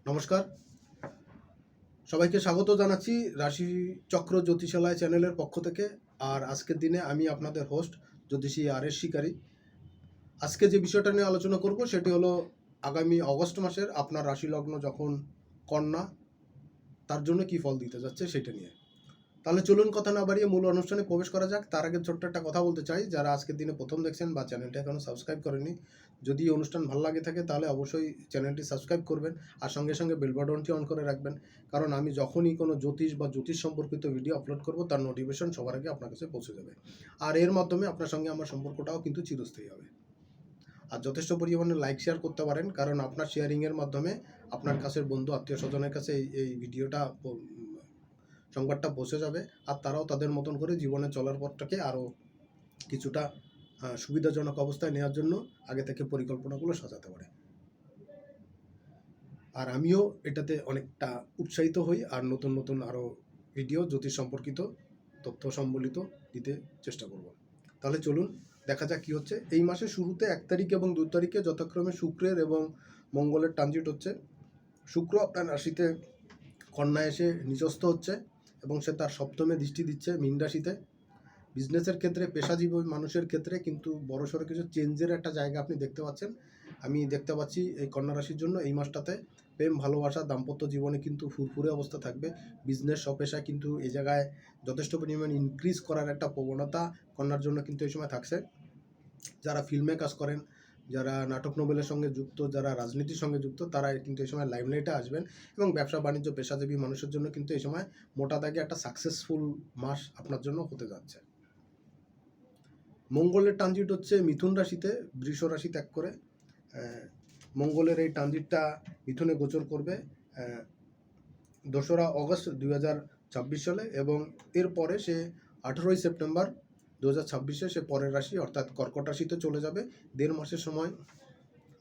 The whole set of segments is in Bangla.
নমস্কার, সবাইকে স্বাগত জানাচ্ছি রাশি চক্র জ্যোতিষালয় চ্যানেলের পক্ষ থেকে। আর আজকের দিনে আমি আপনাদের হোস্ট জ্যোতিষী আর.এস. শিকারী। আজকে যে বিষয়টা নিয়ে আলোচনা করব সেটি হলো আগামী অগস্ট মাসের আপনার রাশি লগ্ন যখন কন্যা, তার জন্য কি ফল দিতে যাচ্ছে সেটা নিয়ে। তাহলে চলুন কথা না বাড়িয়ে মূল অনুষ্ঠানে প্রবেশ করা যাক। তার আগে ছোট্ট একটা কথা বলতে চাই, যারা আজকের দিনে প্রথম দেখছেন বা চ্যানেলটা এখনও সাবস্ক্রাইব করেনি, যদি অনুষ্ঠান ভালো লাগে থাকে তাহলে অবশ্যই চ্যানেলটি সাবস্ক্রাইব করবেন আর সঙ্গে সঙ্গে বেল বাটনটি অন করে রাখবেন, কারণ আমি যখনই কোনো জ্যোতিষ বা জ্যোতিষ সম্পর্কিত ভিডিও আপলোড করব তার নোটিফিকেশন সবার আগে আপনার কাছে পৌঁছে যাবে। আর এর মাধ্যমে আপনার সঙ্গে আমার সম্পর্কটাও কিন্তু চিরস্থায়ী হবে। আর যথেষ্ট পরিমাণে লাইক শেয়ার করতে পারেন, কারণ আপনার শেয়ারিংয়ের মাধ্যমে আপনার কাছের বন্ধু আত্মীয় স্বজনের কাছে এই ভিডিওটা সংবাদটা পৌঁছে যাবে, আর তারাও তাদের মতন করে জীবনে চলার পথটাকে আরও কিছুটা সুবিধাজনক অবস্থায় নেওয়ার জন্য আগে থেকে পরিকল্পনাগুলো সাজাতে পারে। আর আমিও এটাতে অনেকটা উৎসাহিত হই আর নতুন নতুন আরও ভিডিও জ্যোতিষ সম্পর্কিত তথ্য সম্বলিত দিতে চেষ্টা করব। তাহলে চলুন দেখা যাক কী হচ্ছে। এই মাসের শুরুতে 1 তারিখ এবং 2 তারিখে যথাক্রমে শুক্রের এবং মঙ্গলের ট্রানজিট হচ্ছে। শুক্র আপনার রাশিতে কন্যায় এসে নিচস্থ হচ্ছে এবং সে তার সপ্তমে দৃষ্টি দিচ্ছে মীন রাশিতে। বিজনেসের ক্ষেত্রে, পেশাজীবী মানুষের ক্ষেত্রে কিন্তু বড়সড় কিছু চেঞ্জের একটা জায়গা আপনি দেখতে পাচ্ছেন। আমি দেখতে পাচ্ছি এই কন্যা রাশির জন্য এই মাসটাতে প্রেম, ভালোবাসা, দাম্পত্য জীবনে কিন্তু ফুরফুরে অবস্থা থাকবে। বিজনেস, স্বপেশা কিন্তু এই জায়গায় যথেষ্ট পরিমাণ ইনক্রিজ করার একটা প্রবণতা কন্যার জন্য কিন্তু এই সময় থাকছে। যারা ফিল্মে কাজ করেন, যারা নাটক নোবেলের সঙ্গে যুক্ত, যারা রাজনীতির সঙ্গে যুক্ত, তারা কিন্তু এই সময় লাইমলাইটে আসবেন। এবং ব্যবসা বাণিজ্য, পেশাজীবী মানুষের জন্য কিন্তু এই সময় মোটা দাগে একটা সাকসেসফুল মাস আপনার জন্য হতে যাচ্ছে। মঙ্গলের ট্রানজিট হচ্ছে মিথুন রাশিতে, বৃষ রাশি ত্যাগ করে। মঙ্গলের এই ট্রানজিটটা মিথুনে গোচর করবে 2রা অগস্ট 2026 সালে, এবং এরপরে সে 18ই সেপ্টেম্বর 2026-এ সে পরের রাশি অর্থাৎ কর্কট রাশিতে চলে যাবে। 1.5 মাসের সময়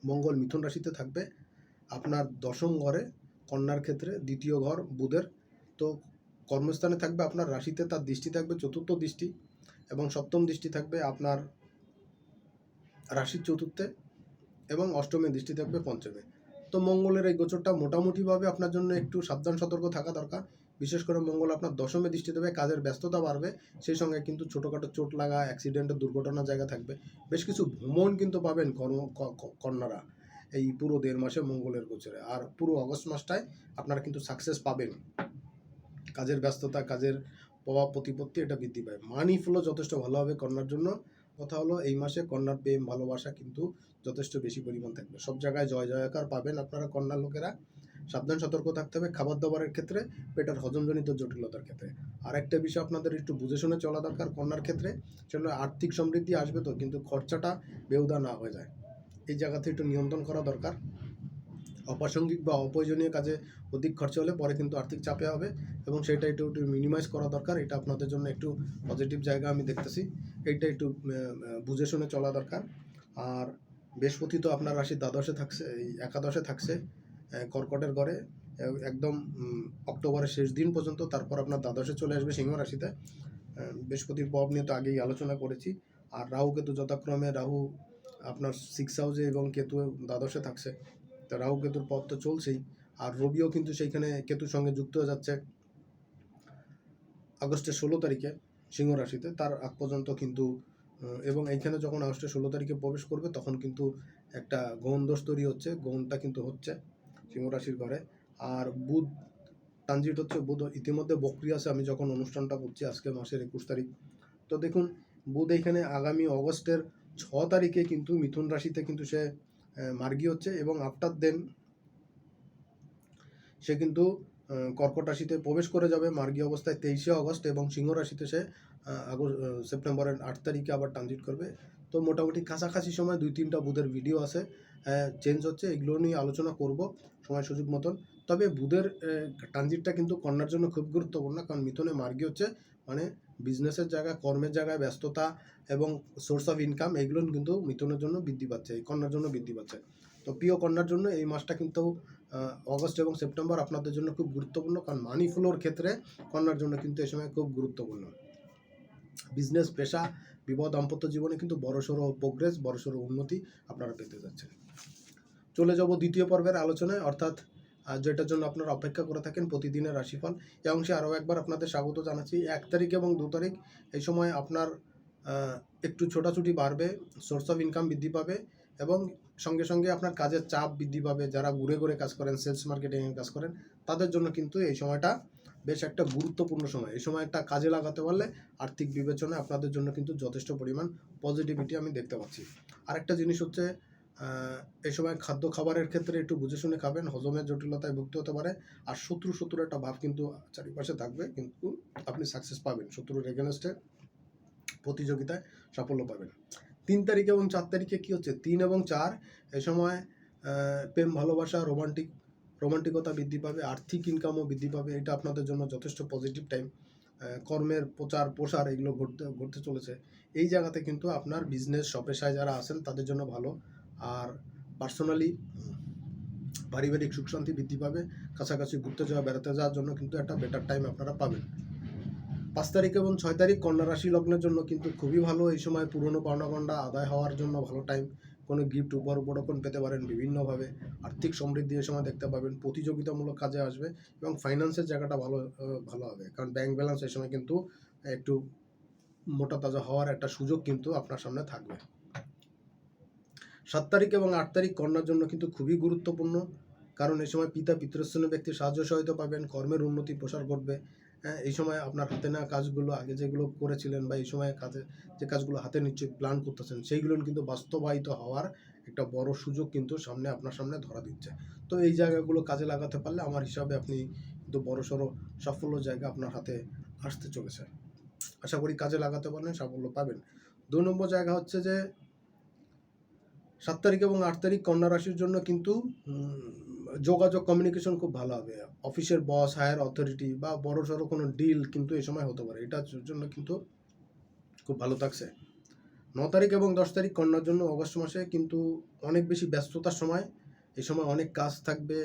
মঙ্গল মিথুন রাশিতে থাকবে আপনার দশম ঘরে, কন্যার ক্ষেত্রে দ্বিতীয় ঘর বুধের। তো কর্মস্থানে থাকবে আপনার রাশিতে, তার দৃষ্টি থাকবে চতুর্থ দৃষ্টি, এবং সপ্তম দৃষ্টি থাকবে আপনার রাশির চতুর্থে, এবং অষ্টমে দৃষ্টি থাকবে পঞ্চমে। তো মঙ্গলের এই গোচরটা মোটামুটিভাবে আপনার জন্য একটু সাবধান সতর্ক থাকা দরকার। বিশেষ করে মঙ্গল আপনার দশমে দৃষ্টি দেবে, কাজের ব্যস্ততা বাড়বে, সেই সঙ্গে কিন্তু ছোটোখাটো চোট লাগা, অ্যাক্সিডেন্টের দুর্ঘটনার জায়গা থাকবে। বেশ কিছু ভ্রমণ কিন্তু পাবেন কন্যারা এই পুরো 1.5 মাসে মঙ্গলের গোচরে। আর পুরো অগস্ট মাসটায় আপনারা কিন্তু সাকসেস পাবেন। কাজের ব্যস্ততা, কাজের প্রভাব প্রতিপত্তি এটা বৃদ্ধি পায়। মানি ফ্লো যথেষ্ট ভালো হবে কন্যার জন্য। কথা হলো এই মাসে কন্যার প্রেম, ভালোবাসা কিন্তু যথেষ্ট বেশি পরিমাণ থাকবে। সব জায়গায় জয় জয়কার পাবেন আপনারা কন্যার লোকেরা। সাবধান সতর্ক থাকতে হবে খাবার দাবারের ক্ষেত্রে, পেটের হজমজনিত জটিলতার ক্ষেত্রে। আরেকটা বিষয় আপনাদের একটু বুঝে শুনে চলা দরকার কন্যার ক্ষেত্রে, সেটা আর্থিক সমৃদ্ধি আসবে তো, কিন্তু খরচাটা বেহুদা না হয়ে যায়, এই জায়গাতে একটু নিয়ন্ত্রণ করা দরকার। অপ্রাসঙ্গিক বা অপ্রয়োজনীয় কাজে অধিক খরচা হলে পরে কিন্তু আর্থিক চাপে হবে, এবং সেটা একটু মিনিমাইজ করা দরকার। এটা আপনাদের জন্য একটু পজিটিভ জায়গা আমি দেখতেছি, এইটা একটু বুঝে শুনে চলা দরকার। আর বৃহস্পতি তো আপনার রাশির দ্বাদশে থাকছে, এই একাদশে থাকছে কর্কটের ঘরে একদম অক্টোবরের শেষ দিন পর্যন্ত, তারপর আপনার দ্বাদশে চলে আসবে সিংহ রাশিতে। বৃহস্পতির প্রভাব নিয়ে তো আগেই আলোচনা করেছি। আর রাহু কেতু যথাক্রমে, রাহু আপনার 6 হাউসে এবং কেতু দ্বাদশে থাকছে, তা রাহু কেতুর পথ তো চলছেই। আর রবিও কিন্তু সেইখানে কেতুর সঙ্গে যুক্ত হয়ে যাচ্ছে আগস্টের 16 তারিখে সিংহ রাশিতে, তার আগ পর্যন্ত কিন্তু। এবং এইখানে যখন আগস্টের 16 তারিখে প্রবেশ করবে তখন কিন্তু একটা গ্রহণ দোষ তৈরি হচ্ছে, গ্রহণটা কিন্তু হচ্ছে সিংহ রাশির ঘরে। আর বুধ ট্রানজিট হচ্ছে, বুধ ইতিমধ্যে বক্রি আছে আমি যখন অনুষ্ঠানটা করছি, আজকে মাসের 21 তারিখ। তো দেখুন বুধ এইখানে আগামী অগস্টের 6 তারিখে কিন্তু মিথুন রাশিতে কিন্তু সে মার্গী হচ্ছে, এবং আফটার দেন সে কিন্তু কর্কট রাশিতে প্রবেশ করে যাবে মার্গী অবস্থায় 23শে অগস্ট, এবং সিংহ রাশিতে সে সেপ্টেম্বরের 8 তারিখে আবার ট্রানজিট করবে। তো মোটামুটি কাছাকাছি সময় 2-3টা বুধের ভিডিও আছে চেঞ্জ হচ্ছে, এগুলো নিয়ে আলোচনা করব সময় সুযোগ মতন। তবে বুধের ট্রানজিটটা কিন্তু কন্যার জন্য খুব গুরুত্বপূর্ণ, কারণ মিথুনে মার্গী হচ্ছে, মানে বিজনেসের জায়গায়, কর্মের জায়গায় ব্যস্ততা এবং সোর্স অফ ইনকাম এগুলো কিন্তু মিথুনের জন্য বৃদ্ধি পাচ্ছে, এই কন্যার জন্য বৃদ্ধি পাচ্ছে। তো প্রিয় কন্যার জন্য এই মাসটা কিন্তু অগস্ট এবং সেপ্টেম্বর আপনাদের জন্য খুব গুরুত্বপূর্ণ, কারণ মানি ফ্লোর ক্ষেত্রে কন্যার জন্য কিন্তু এই সময় খুব গুরুত্বপূর্ণ। বিজনেস, পেশা, বিবাহ, দাম্পত্য জীবনে কিন্তু বড়সড় প্রোগ্রেস, বড়সড় উন্নতি আপনারা পেতে যাচ্ছেন। চলে যাব দ্বিতীয় পর্বের আলোচনায়, অর্থাৎ যেটার জন্য আপনারা অপেক্ষা করে থাকেন প্রতিদিনের রাশিফল। এই অংশে আরও একবার আপনাদের স্বাগত জানাচ্ছি। 1 তারিখ এবং 2 তারিখ এই সময় আপনার একটু ছোটাছুটি বাড়বে, সোর্স অফ ইনকাম বৃদ্ধি পাবে এবং সঙ্গে সঙ্গে আপনার কাজের চাপ বৃদ্ধি পাবে। যারা ঘুরে ঘুরে কাজ করেন, সেলস মার্কেটিংয়ের কাজ করেন, তাদের জন্য কিন্তু এই সময়টা বেশ একটা গুরুত্বপূর্ণ সময়। এই সময়টা কাজে লাগাতে পারলে আর্থিক বিবেচনায় আপনাদের জন্য কিন্তু যথেষ্ট পরিমাণ পজিটিভিটি আমি দেখতে পাচ্ছি। আরেকটা জিনিস হচ্ছে এই সময় খাদ্য খাবারের ক্ষেত্রে একটু বুঝে শুনে খাবেন, হজমের জটিলতায় ভুগতে হতে পারে। আর শত্রুর একটা ভাব কিন্তু চারিপাশে থাকবে, কিন্তু আপনি সাকসেস পাবেন, শত্রুর এগেনস্টে প্রতিযোগিতায় সাফল্য পাবেন। 3 তারিখ এবং 4 তারিখে কী হচ্ছে, 3 এবং 4 এই সময় প্রেম ভালোবাসা রোমান্টিকতা বৃদ্ধি পাবে, আর্থিক ইনকামও বৃদ্ধি পাবে। এটা আপনাদের জন্য যথেষ্ট পজিটিভ টাইম। কর্মের প্রসার এগুলো ঘটতে চলেছে। এই জায়গাতে কিন্তু আপনার বিজনেস পেশায় যারা আছেন তাদের জন্য ভালো। আর পার্সোনালি পারিবারিক সুখ শান্তি বৃদ্ধি পাবে। কাছাকাছি ঘুরতে যাওয়া, বেড়াতে যাওয়ার জন্য কিন্তু একটা বেটার টাইম আপনারা পাবেন। 5 তারিখ এবং 6 তারিখ কন্যা রাশি লগ্নের জন্য কিন্তু খুবই ভালো। এই সময় পুরনো পাওনা আদায় হওয়ার জন্য ভালো টাইম। কোনো গিফট উপরোপণ পেতে পারেন বিভিন্নভাবে। আর্থিক সমৃদ্ধি এই সময় দেখতে পাবেন। প্রতিযোগিতামূলক কাজে আসবে এবং ফাইন্যান্সের জায়গাটা ভালো হবে, কারণ ব্যাংক ব্যালেন্স এই সময় কিন্তু একটু মোটা তাজা হওয়ার একটা সুযোগ কিন্তু আপনার সামনে থাকবে। 7 তারিখ এবং 8 তারিখ কন্যার জন্য কিন্তু খুবই গুরুত্বপূর্ণ, কারণ এই সময় পিতৃস্থানীয় ব্যক্তির সাহায্য সহায়তা পাবেন, কর্মের উন্নতি প্রসার ঘটবে। এই সময় আপনার হাতে নেওয়া কাজগুলো, আগে যেগুলো করেছিলেন বা এই সময় যে কাজগুলো হাতে নিশ্চয়ই প্ল্যান করতেছেন, সেইগুলো কিন্তু বাস্তবায়িত হওয়ার একটা বড় সুযোগ কিন্তু আপনার সামনে ধরা দিচ্ছে। তো এই জায়গাগুলো কাজে লাগাতে পারলে আমার হিসাবে আপনি কিন্তু বড়সড় সাফল্য জায়গা আপনার হাতে আসতে চলেছে। আশা করি কাজে লাগাতে পারলে সাফল্য পাবেন। 2 নম্বর জায়গা হচ্ছে যে 7 তারিখ এবং 8 তারিখ কন্যা রাশির জন্য কিন্তু যোগাযোগ কমিউনিকেশন খুব ভালো হবে। অফিসের বস, হায়ার অথরিটি বা বড়সড় কোনো ডিল কিন্তু এই সময় হতে পারে। এটার জন্য কিন্তু খুব ভালো থাকছে। 9 তারিখ এবং 10 তারিখ কন্যার জন্য অগস্ট মাসে কিন্তু অনেক বেশি ব্যস্ততার সময়। এই সময় অনেক কাজ থাকবে,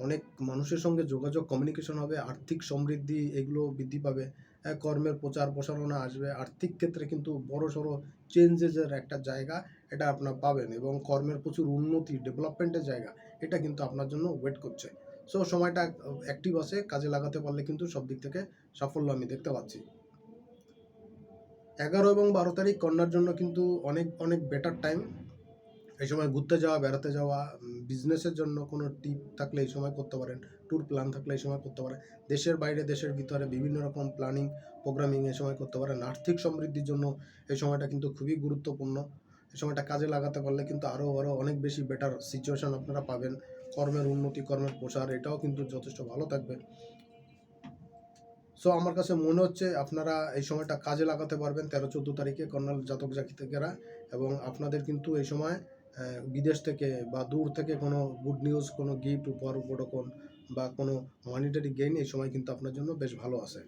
অনেক মানুষের সঙ্গে যোগাযোগ কমিউনিকেশন হবে, আর্থিক সমৃদ্ধি এগুলো বৃদ্ধি পাবে, কর্মের প্রসারণা আসবে। আর্থিক ক্ষেত্রে কিন্তু বড়সড় চেঞ্জেসের একটা জায়গা এটা আপনার পাবেন এবং কর্মের প্রচুর উন্নতি, ডেভেলপমেন্টের জায়গা এটা কিন্তু আপনার জন্য ওয়েট করছে। সো সময়টা অ্যাক্টিভ আছে, কাজে লাগাতে পারলে কিন্তু সব দিক থেকে সাফল্য আমি দেখতে পাচ্ছি। 11 এবং 12 তারিখ কন্যার জন্য কিন্তু অনেক বেটার টাইম। এই সময় ঘুরতে যাওয়া, বেড়াতে যাওয়া, বিজনেসের জন্য কোনো টিপ থাকলে এই সময় করতে পারেন, ট্যুর প্ল্যান থাকলে এই সময় করতে পারেন, দেশের বাইরে দেশের ভিতরে বিভিন্ন রকম প্ল্যানিং প্রোগ্রামিং এই সময় করতে পারেন। আর্থিক সমৃদ্ধির জন্য এই সময়টা কিন্তু খুবই গুরুত্বপূর্ণ। এই সময়টা কাজে লাগাতে পারলে কিন্তু আরও অনেক বেশি বেটার সিচুয়েশান আপনারা পাবেন। কর্মের উন্নতি, কর্মের প্রসার এটাও কিন্তু যথেষ্ট ভালো থাকবে। সো আমার কাছে মনে হচ্ছে আপনারা এই সময়টা কাজে লাগাতে পারবেন 13-14 তারিখে কন্যা জাতক জাতিকেরা, এবং আপনাদের কিন্তু এই সময় বিদেশ থেকে বা দূর থেকে কোনো গুড নিউজ, কোনো গিফট, উপরোপণ বা কোনো মনিটারি গেইন এই সময় কিন্তু আপনার জন্য বেশ ভালো আছে।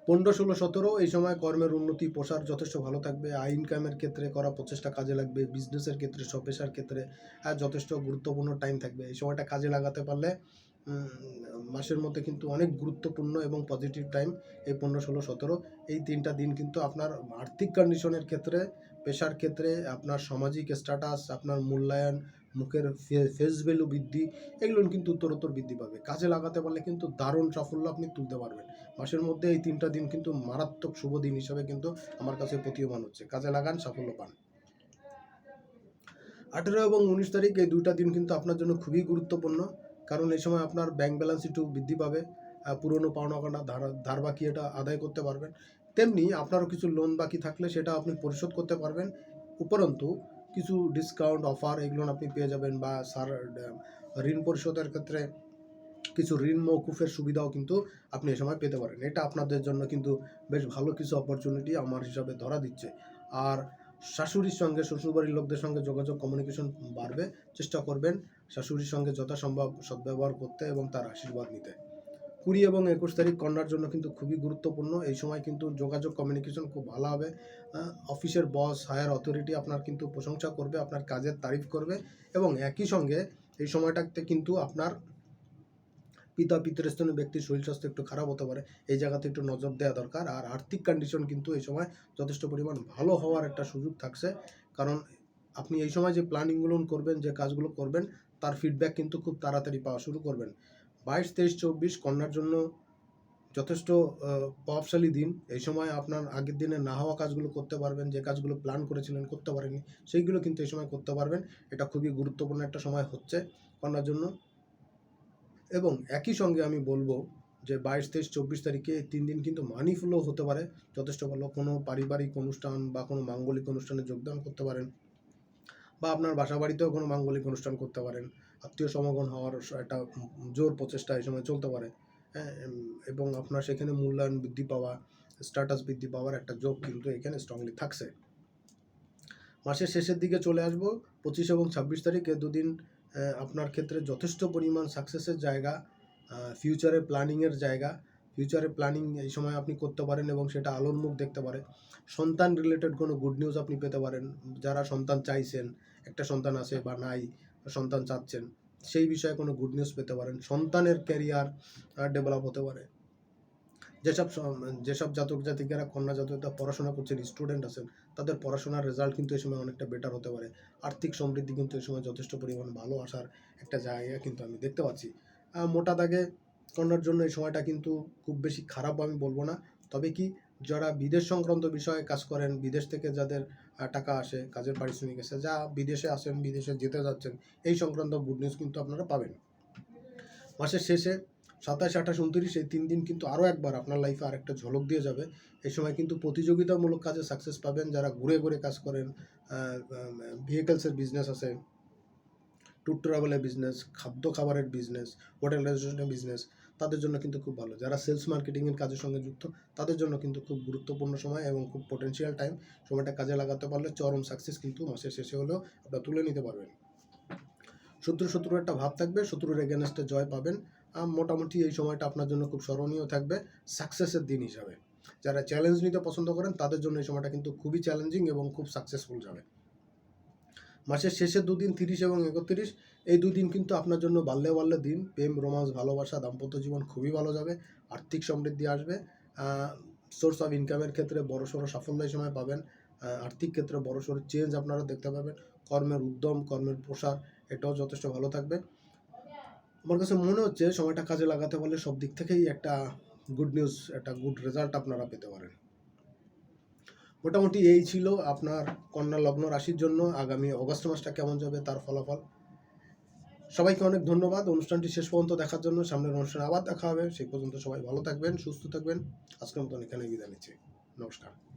15, 16, 17 এই সময় কর্মের উন্নতি প্রসার যথেষ্ট ভালো থাকবে। আয় ইনকামের ক্ষেত্রে করা প্রচেষ্টা কাজে লাগবে, বিজনেসের ক্ষেত্রে, স্বপেশার ক্ষেত্রে যথেষ্ট গুরুত্বপূর্ণ টাইম থাকবে। এই সময়টা কাজে লাগাতে পারলে মাসের মধ্যে কিন্তু অনেক গুরুত্বপূর্ণ এবং পজিটিভ টাইম এই 15, 16, 17 এই 3টা দিন কিন্তু আপনার আর্থিক কন্ডিশনের ক্ষেত্রে, পেশার ক্ষেত্রে, আপনার সামাজিক স্ট্যাটাস, আপনার মূল্যায়ন, মুখের ফেস ভ্যালু বৃদ্ধি এগুলো কিন্তু উত্তরোত্তর বৃদ্ধি পাবে। কাজে লাগাতে পারলে কিন্তু দারুণ সাফল্য আপনি তুলতে পারবেন। মাসের মধ্যে এই 3টা দিন কিন্তু মারাত্মক শুভ দিন হিসাবে কিন্তু আমার কাছে প্রতীয়মান হচ্ছে। কাজে লাগান, সাফল্য পান। 18 এবং 19 তারিখ এই 2টা দিন কিন্তু আপনার জন্য খুবই গুরুত্বপূর্ণ, কারণ এই সময় আপনার ব্যাংক ব্যালেন্স একটু বৃদ্ধি পাবে, পুরনো পাওনা ধার বাকি এটা আদায় করতে পারবেন। তেমনি আপনারও কিছু লোন বাকি থাকলে সেটা আপনি পরিশোধ করতে পারবেন। উপরন্তু কিছু ডিসকাউন্ট, অফার এগুলো আপনি পেয়ে যাবেন, বা ঋণ পরিশোধের ক্ষেত্রে কিছু ঋণ মওকুফের সুবিধাও কিন্তু আপনি এ সময় পেতে পারেন। এটা আপনাদের জন্য কিন্তু বেশ ভালো কিছু অপরচুনিটি আমার হিসাবে ধরা দিচ্ছে। আর শাশুড়ির সঙ্গে, শ্বশুরবাড়ির লোকদের সঙ্গে যোগাযোগ কমিউনিকেশন বাড়বে। চেষ্টা করবেন শাশুড়ির সঙ্গে যথাসম্ভব সদ্ব্যবহার করতে এবং তার আশীর্বাদ নিতে। 20 এবং 21 তারিখ কন্যার জন্য কিন্তু খুবই গুরুত্বপূর্ণ। এই সময় কিন্তু যোগাযোগ কমিউনিকেশন খুব ভালো হবে। অফিসের বস, হায়ার অথরিটি আপনার কিন্তু প্রশংসা করবে, আপনার কাজের তারিফ করবে, এবং একই সঙ্গে এই সময়টাতে কিন্তু আপনার পিতৃস্থানীয় ব্যক্তির শরীর স্বাস্থ্য একটু খারাপ হতে পারে, এই জায়গাতে একটু নজর দেওয়া দরকার। আর আর্থিক কন্ডিশন কিন্তু এই সময় যথেষ্ট পরিমাণ ভালো হওয়ার একটা সুযোগ থাকছে, কারণ আপনি এই সময় যে প্ল্যানিংগুলো করবেন, যে কাজগুলো করবেন, তার ফিডব্যাক কিন্তু খুব তাড়াতাড়ি পাওয়া শুরু করবেন। 22, 23, 24 কন্যার জন্য যথেষ্ট প্রভাবশালী দিন। এই সময় আপনার আগের দিনে না হওয়া কাজগুলো করতে পারবেন, যে কাজগুলো প্ল্যান করেছিলেন করতে পারেননি, সেইগুলো কিন্তু এই সময় করতে পারবেন। এটা খুবই গুরুত্বপূর্ণ একটা সময় হচ্ছে কন্যার জন্য। এবং একই সঙ্গে আমি বলবো যে 22, 23, 24 তারিখে এই 3 দিন কিন্তু মানি ফ্লো হতে পারে যথেষ্ট ভালো। কোনো পারিবারিক অনুষ্ঠান বা কোনো মাঙ্গলিক অনুষ্ঠানে যোগদান করতে পারেন, বা আপনার বাসাবাড়িতেও কোনো মাঙ্গলিক অনুষ্ঠান করতে পারেন। আত্মীয় সমাগম হওয়ার একটা জোর প্রচেষ্টা এই সময় চলতে পারে, হ্যাঁ? এবং আপনার সেখানে মূল্যায়ন বৃদ্ধি পাওয়া, স্ট্যাটাস বৃদ্ধি পাওয়ার একটা যোগ কিন্তু এখানে স্ট্রংলি থাকছে। মাসের শেষের দিকে চলে আসবো 25 এবং 26 তারিখ। এ দুদিন আপনার ক্ষেত্রে যথেষ্ট পরিমাণ সাকসেসের জায়গা, ফিউচারে প্ল্যানিংয়ের জায়গা। ফিউচারে প্ল্যানিং এই সময় আপনি করতে পারেন এবং সেটা আলোর মুখ দেখতে পারে। সন্তান রিলেটেড কোনো গুড নিউজ আপনি পেতে পারেন। যারা সন্তান চাইছেন, একটা সন্তান আছে বা নাই, সন্তান চাচ্ছেন, সেই বিষয়ে কোনো গুড নিউজ পেতে পারেন। সন্তানের ক্যারিয়ার ডেভেলপ হতে পারে। যেসব জাতক জাতিকারা কন্যা জাতকরা পড়াশোনা করছেন, স্টুডেন্ট আছেন, তাদের পড়াশোনার রেজাল্ট কিন্তু এই সময় অনেকটা বেটার হতে পারে। আর্থিক সমৃদ্ধি কিন্তু এই সময় যথেষ্ট পরিমাণ ভালো আসার একটা জায়গা কিন্তু আমি দেখতে পাচ্ছি। মোটা দাগে কন্যার জন্য এই সময়টা কিন্তু খুব বেশি খারাপ আমি বলবো না। তবে কি, যারা বিদেশ সংক্রান্ত বিষয়ে কাজ করেন, বিদেশ থেকে যাদের টাকা আসে, কাজের পারিশ্রমিক আসে, যা বিদেশে আসেন, বিদেশে যেতে যাচ্ছেন, এই সংক্রান্ত গুড নিউজ কিন্তু আপনারা পাবেন। মাসের শেষে 27, 28, 29 এই 3 দিন কিন্তু আরও একবার আপনার লাইফে আরেকটা ঝলক দিয়ে যাবে। এই সময় কিন্তু প্রতিযোগিতামূলক কাজে সাকসেস পাবেন। যারা ঘুরে ঘুরে কাজ করেন, ভেহিকলসের বিজনেস আছে, ট্যুর ট্রাভেলের বিজনেস, খাদ্য খাবারের বিজনেস, হোটেল রেস্টুরেন্টের বিজনেস, তাদের জন্য কিন্তু খুব ভালো। যারা সেলস মার্কেটিংয়ের কাজের সঙ্গে যুক্ত, তাদের জন্য কিন্তু খুব গুরুত্বপূর্ণ সময় এবং খুব পটেনশিয়াল টাইম। সময়টা কাজে লাগাতে পারলে চরম সাকসেস কিন্তু মাসের শেষে হলেও আপনারা তুলে নিতে পারবেন। শত্রুর একটা ভাব থাকবে, শত্রুর এগেনস্টে জয় পাবেন। মোটামুটি এই সময়টা আপনার জন্য খুব স্মরণীয় থাকবে সাকসেসের দিন হিসাবে। যারা চ্যালেঞ্জ নিতে পছন্দ করেন, তাদের জন্য এই সময়টা কিন্তু খুবই চ্যালেঞ্জিং এবং খুব সাকসেসফুল যাবে। মাসের শেষের দুদিন 30 এবং 31, এই দুদিন কিন্তু আপনার জন্য বাল্যে দিন। প্রেম, রোমান্স, ভালোবাসা, দাম্পত্য জীবন খুবই ভালো যাবে। আর্থিক সমৃদ্ধি আসবে। সোর্স অফ ইনকামের ক্ষেত্রে বড়সড় সাফল্য এই সময় পাবেন। আর্থিক ক্ষেত্রে বড়সড় চেঞ্জ আপনারা দেখতে পাবেন। কর্মের উদ্যম, কর্মের প্রসার, এটাও যথেষ্ট ভালো থাকবে। আমার কাছে মনে হচ্ছে সময়টা কাজে লাগাতে পারলে সব দিক থেকেই একটা গুড নিউজ, একটা গুড রেজাল্ট আপনারা পেতে পারেন। মোটামুটি এই ছিল আপনার কন্যা লগ্ন রাশির জন্য আগামী অগস্ট মাসটা কেমন যাবে তার ফলাফল। সবাইকে অনেক ধন্যবাদ অনুষ্ঠানটি শেষ পর্যন্ত দেখার জন্য। সামনের অনুষ্ঠানে আবার দেখা হবে। সেই পর্যন্ত সবাই ভালো থাকবেন, সুস্থ থাকবেন। আজকের মতন এখানে বিদায় নিচ্ছি। নমস্কার।